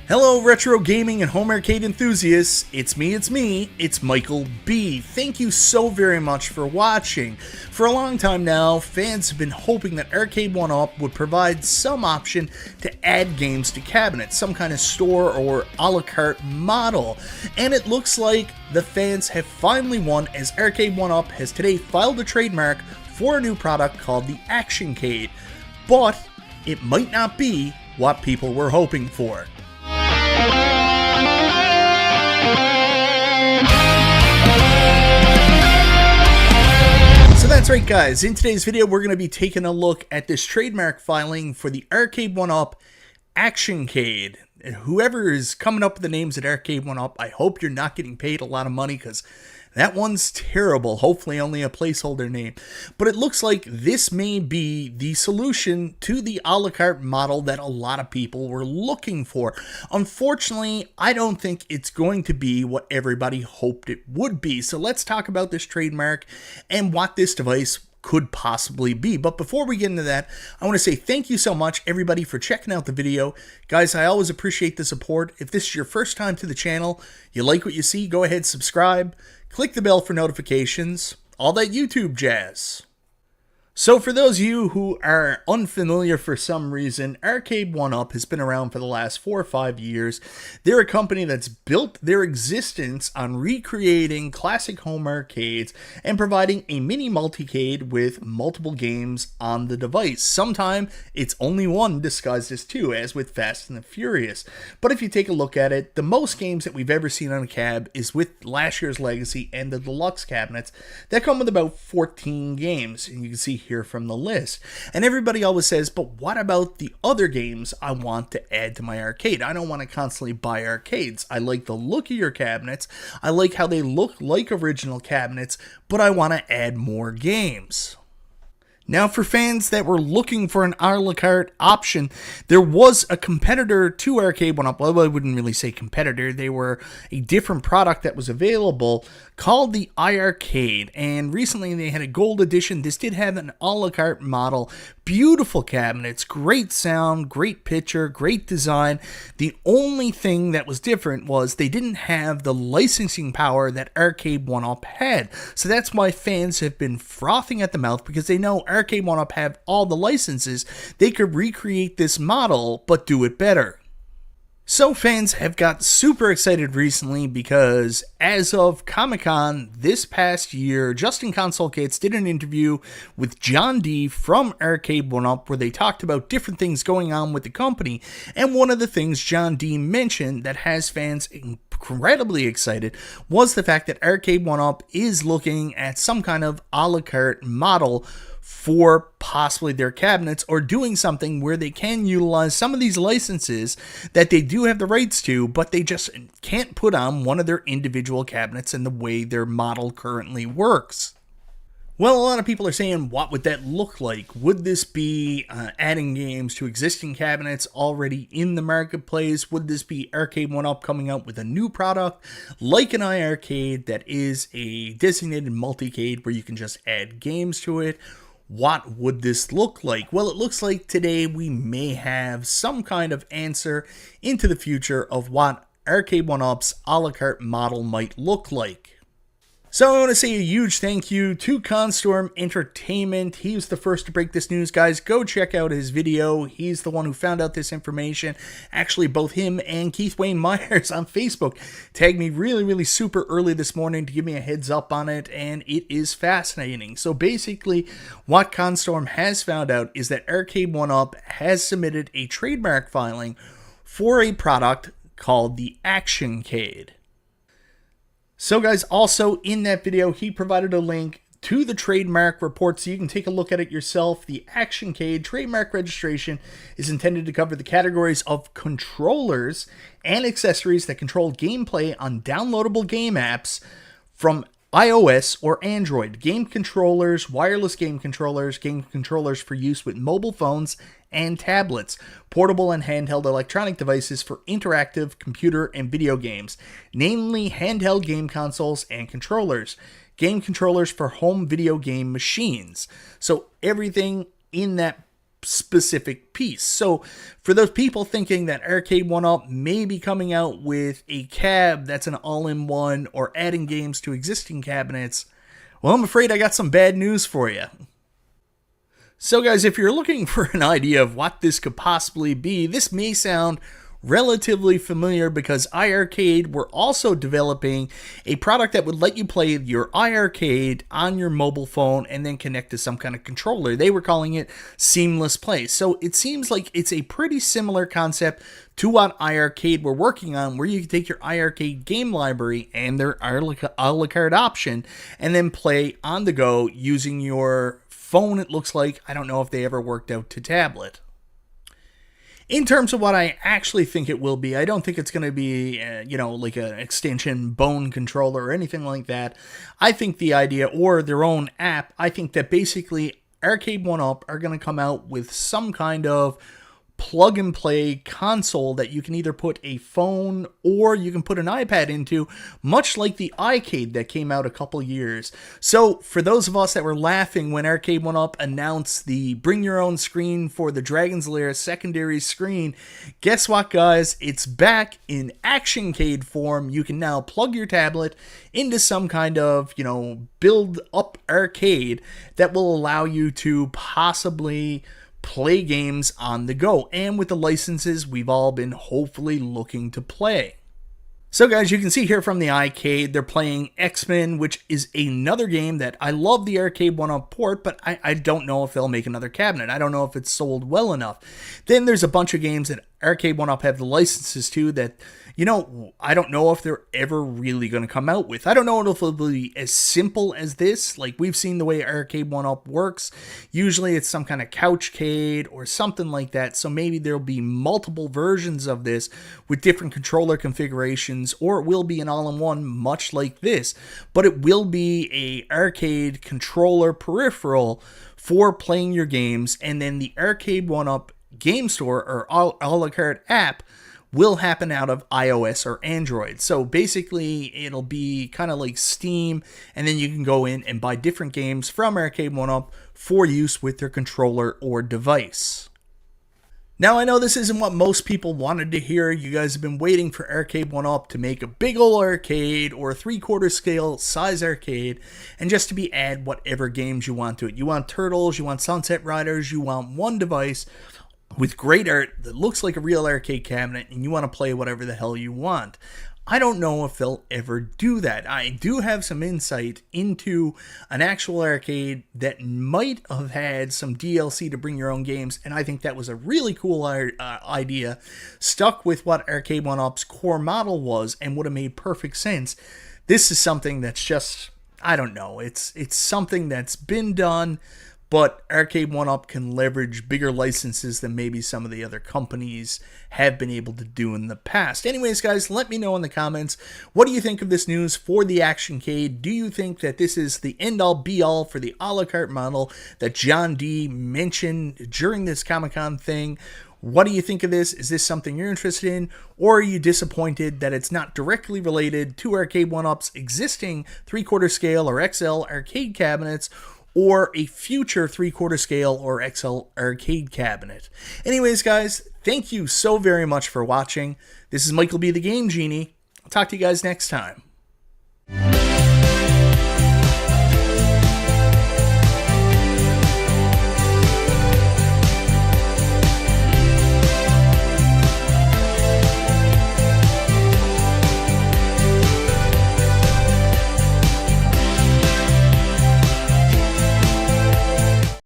Hello retro gaming and home arcade enthusiasts, it's me, it's Michael B. Thank you so very much for watching. For a long time now, fans have been hoping that Arcade1Up would provide some option to add games to cabinets, some kind of store or a la carte model. And it looks like the fans have finally won, as Arcade1Up has today filed a trademark for a new product called the Action Cade. But it might not be what people were hoping for. So that's right guys, in today's video we're going to be taking a look at this trademark filing for the Arcade1Up Actioncade. Whoever is coming up with the names at Arcade1Up, I hope you're not getting paid a lot of money because that one's terrible. Hopefully only a placeholder name. But it looks like this may be the solution to the a la carte model that a lot of people were looking for. Unfortunately, I don't think it's going to be what everybody hoped it would be. So let's talk about this trademark and what this device could possibly be. But before we get into that, I want to say thank you so much everybody for checking out the video. Guys, I always appreciate the support. If this is your first time to the channel, you like what you see, go ahead, subscribe, click the bell for notifications, all that YouTube jazz. So for those of you who are unfamiliar for some reason, Arcade1Up has been around for the last 4 or 5 years. They're a company that's built their existence on recreating classic home arcades and providing a mini multicade with multiple games on the device. Sometimes it's only one disguised as two, as with Fast and the Furious. But if you take a look at it, the most games that we've ever seen on a cab is with last year's Legacy and the Deluxe cabinets that come with about 14 games. And you can see here from the list. And everybody always says, but what about the other games I want to add to my arcade? I don't want to constantly buy arcades. I like the look of your cabinets. I like how they look like original cabinets, but I want to add more games. Now, for fans that were looking for an a la carte option, there was a competitor to Arcade1Up. Well, I wouldn't really say competitor. They were a different product that was available called the iArcade. And recently they had a gold edition. This did have an a la carte model. Beautiful cabinets, great sound, great picture, great design. The only thing that was different was they didn't have the licensing power that Arcade1Up had. So that's why fans have been frothing at the mouth, because they know Arcade1Up have all the licenses. They could recreate this model, but do it better. So fans have got super excited recently because as of Comic-Con this past year, Justin Console Kits did an interview with John D from Arcade1Up where they talked about different things going on with the company. And one of the things John D mentioned that has fans incredibly excited was the fact that Arcade1Up is looking at some kind of a la carte model for possibly their cabinets, or doing something where they can utilize some of these licenses that they do have the rights to, but they just can't put on one of their individual cabinets in the way their model currently works. Well, a lot of people are saying, what would that look like? Would this be adding games to existing cabinets already in the marketplace? Would this be Arcade1Up coming out with a new product like an iArcade that is a designated multicade where you can just add games to it? What would this look like? Well, it looks like today we may have some kind of answer into the future of what Arcade1Up's a la carte model might look like. So I want to say a huge thank you to Constorm Entertainment. He was the first to break this news, guys. Go check out his video. He's the one who found out this information. Actually, both him and Keith Wayne Myers on Facebook tagged me really super early this morning to give me a heads up on it, and it is fascinating. So basically, what Constorm has found out is that Arcade1Up has submitted a trademark filing for a product called the Action Cade. So guys, also in that video, he provided a link to the trademark report so you can take a look at it yourself. The Action Cade trademark registration is intended to cover the categories of controllers and accessories that control gameplay on downloadable game apps from iOS or Android, game controllers, wireless game controllers for use with mobile phones and tablets, portable and handheld electronic devices for interactive computer and video games, namely handheld game consoles and controllers, game controllers for home video game machines. So everything in that specific piece. So for those people thinking that Arcade1Up may be coming out with a cab that's an all-in-one or adding games to existing cabinets, well, I'm afraid I got some bad news for you. So guys, if you're looking for an idea of what this could possibly be, this may sound relatively familiar because iArcade were also developing a product that would let you play your iArcade on your mobile phone and then connect to some kind of controller. They were calling it Seamless Play. So it seems like it's a pretty similar concept to what iArcade were working on, where you can take your iArcade game library and their a la carte option and then play on the go using your phone, it looks like. I don't know if they ever worked out to tablet. In terms of what I actually think it will be, I don't think it's going to be, like an extension bone controller or anything like that. I think the idea, or their own app, I think that basically Arcade1Up are going to come out with some kind of plug and play console that you can either put a phone or you can put an iPad into, much like the Arcade that came out a couple years. So for those of us that were laughing when Arcade1Up announced the bring your own screen for the Dragon's Lair secondary screen, guess what guys, it's back in Action Cade form. You can now plug your tablet into some kind of, build up arcade that will allow you to possibly play games on the go, and with the licenses we've all been hopefully looking to play. So guys, you can see here from the Arcade, they're playing X-Men, which is another game that I love the Arcade1Up port, but I don't know if they'll make another cabinet. I don't know if it's sold well enough. Then there's a bunch of games that Arcade1Up have the licenses to that, I don't know if they're ever really going to come out with. I don't know if it'll be as simple as this. Like, we've seen the way Arcade1Up works. Usually it's some kind of couchcade or something like that. So maybe there'll be multiple versions of this with different controller configurations, or it will be an all-in-one much like this. But it will be a arcade controller peripheral for playing your games, and then the Arcade1Up game store or a la carte app will happen out of iOS or Android. So basically it'll be kind of like Steam, and then you can go in and buy different games from Arcade1Up for use with their controller or device. Now, I know this isn't what most people wanted to hear. You guys have been waiting for Arcade1Up to make a big ol' arcade or a 3/4 scale size arcade, and just to be add whatever games you want to it. You want Turtles, you want Sunset Riders, you want one device with great art that looks like a real arcade cabinet, and you want to play whatever the hell you want. I don't know if they'll ever do that. I do have some insight into an actual arcade that might have had some DLC to bring your own games, and I think that was a really cool idea, stuck with what Arcade1Up's core model was, and would have made perfect sense. This is something that's just, I don't know, it's something that's been done, but Arcade1Up can leverage bigger licenses than maybe some of the other companies have been able to do in the past. Anyways, guys, let me know in the comments, what do you think of this news for the Action Cade? Do you think that this is the end-all be-all for the a la carte model that John D mentioned during this Comic-Con thing? What do you think of this? Is this something you're interested in? Or are you disappointed that it's not directly related to Arcade1Up's existing 3/4 scale or XL arcade cabinets, or a future 3/4 scale or XL arcade cabinet? Anyways, guys, thank you so very much for watching. This is Michael B. the Game Genie. I'll talk to you guys next time.